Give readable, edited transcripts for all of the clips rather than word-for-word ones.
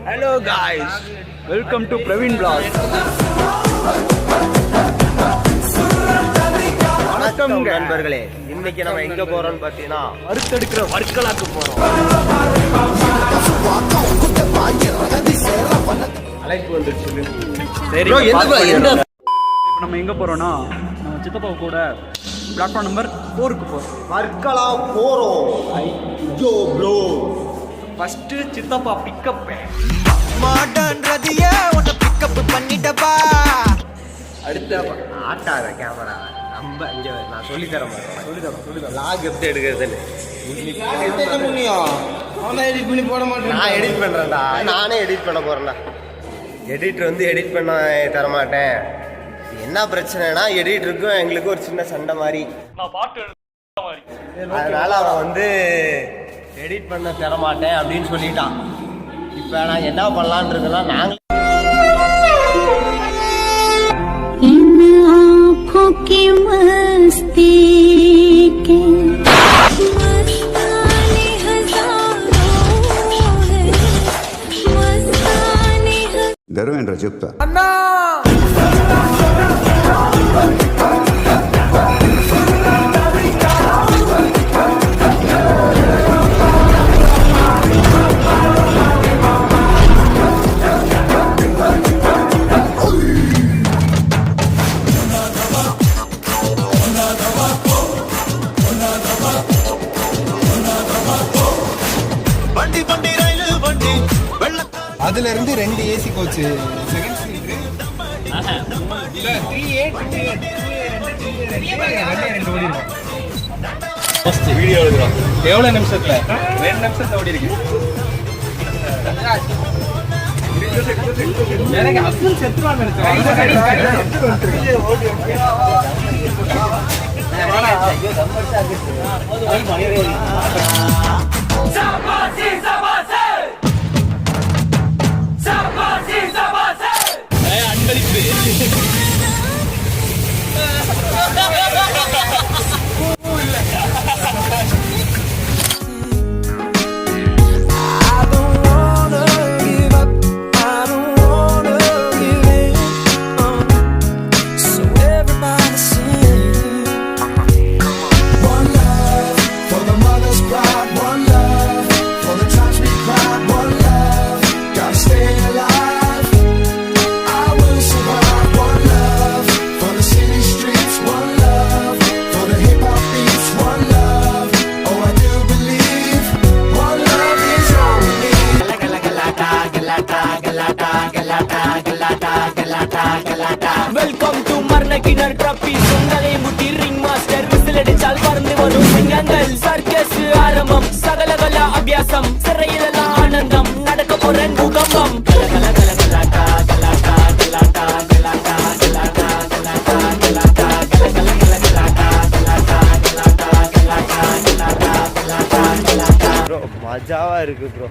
Hello guys, welcome to Praveen Vlog. வணக்கம் நண்பர்களே, இன்னைக்கு நம்ம எங்க போறோம்னு பாத்தீங்கன்னா அறுத்தெடுக்கிற வர்க்கலாக்கு போறோம். அழைப்பு வந்துருச்சு. சரி, நம்ம எங்க போறோம்னா நம்ம சித்தப்பா கூட பிளாட்ஃபார்ம் நம்பர் 4க்கு போறோம். வர்க்கலா போறோம். ஐயோ ப்ரோ, ஃபர்ஸ்ட் சித்தப்பா பிக்கப் மாடர்ன் ரதியா உன்னை பிக்கப் பண்ணிட்டப்பா. அடுத்த ஆட்டாத கேமரா நம்ம இங்க நான் சொல்லி தர மாட்டேன். லாக் எப்படி எடுக்கிறதுன்னு நான் எடிட் பண்றேன்டா. நானே எடிட் பண்ண போறேன்டா. எடிட்டர் வந்து எடிட் பண்ண தர மாட்டேன். என்ன பிரச்சனைனா எடிட்டருக்கும் எங்களுக்கும் ஒரு சின்ன சண்டை மாதிரி. அதனால அவன் வந்து எடிட் பண்ண தர மாட்டேன் அப்படின்னு சொல்லிட்டான். இப்போ நான் என்ன பண்ணலான் இருக்கலாம். நாங்கள் గర్వేంద్ర చెప్తా అన్నా அதுல இருந்து 2 AC coach second seat video எடுக்கிறோம். எவ்வளவு நிமிஷத்துல? 2 நிமிஷத்துல ஓடி இருக்கு. எனக்கு அப்துல் செத்துவான் வெல்கம் டு மர்னகினர் ட்ராபி. சுங்கலை முட்டி ரிங் மாஸ்டர் விசில் அடிச்சால் பறந்து வரும் சிங்கங்கள். சர்க்கஸ் ஆரம்பம், சகலகல அபியாசம், சிறையிலெல்லாம் ஆனந்தம், நடக்க போற பூகம்பம். ப்ரோ மஜாவா இருக்கு ப்ரோ.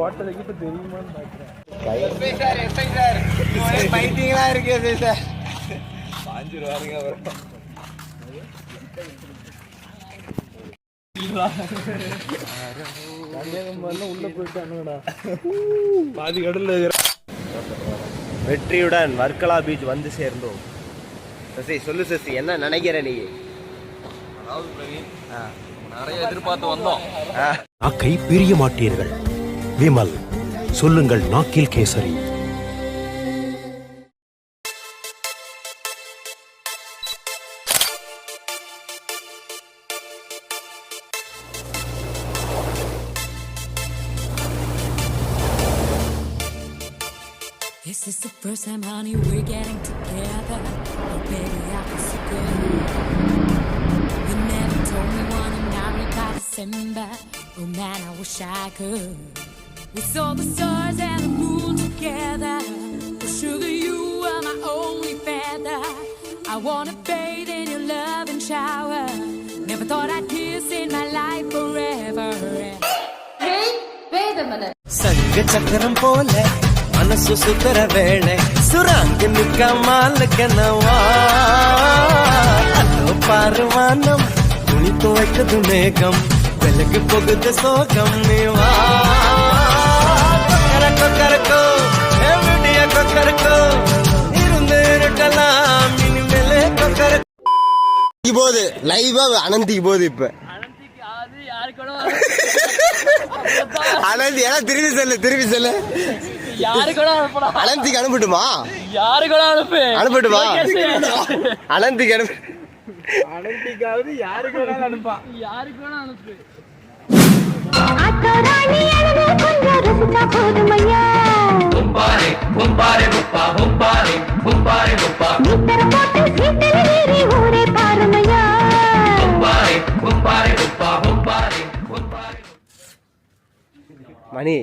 ஓட்டலுக்கு தெரியுமான்னு பாக்குறேன். பைத்தியங்களா இருக்கு சார். உள்ள போயிட்டானுடா, பாதி கடல்ல. வெற்றியுடன் வர்க்கலா பீச் வந்து சேர்ந்தோம். சசி சொல்லு சசி, என்ன நினைக்கிற நீ? நிறைய எதிர்பார்த்து வந்தோம். நாக்கை பிரிய மாட்டீர்கள். விமல் சொல்லுங்கள் நாக்கில் kesari. This is the first time, honey, we're getting together. Oh, baby, I feel so good. You never told me wanna marry by December. Oh, man, I wish I could. We saw the stars and the moon together. Oh, sugar, you are my only feather. I wanna bathe in your love and shower. Never thought I'd kiss in my life forever. Hey, wait a minute. சங்க சக்கரம் போல மனசு சுத்தர வேளை சுராங்க நிக்க மாலக்கனவா. அதோ பாருவானம் துணி துவைக்குது மேகம், வெலகு போகுது சோகம் நீவா. போகுது லைவா அனந்திக்கு போகுது இப்ப அனந்தி ஏன்னா திரும்பி செல்லு அனந்திக்கு அனுப்பட்டுமா அனுப்பட்டுமா அனந்திக்கு அனந்திக்காவது யாருக்கு வேணாலும் அனுப்பா மணி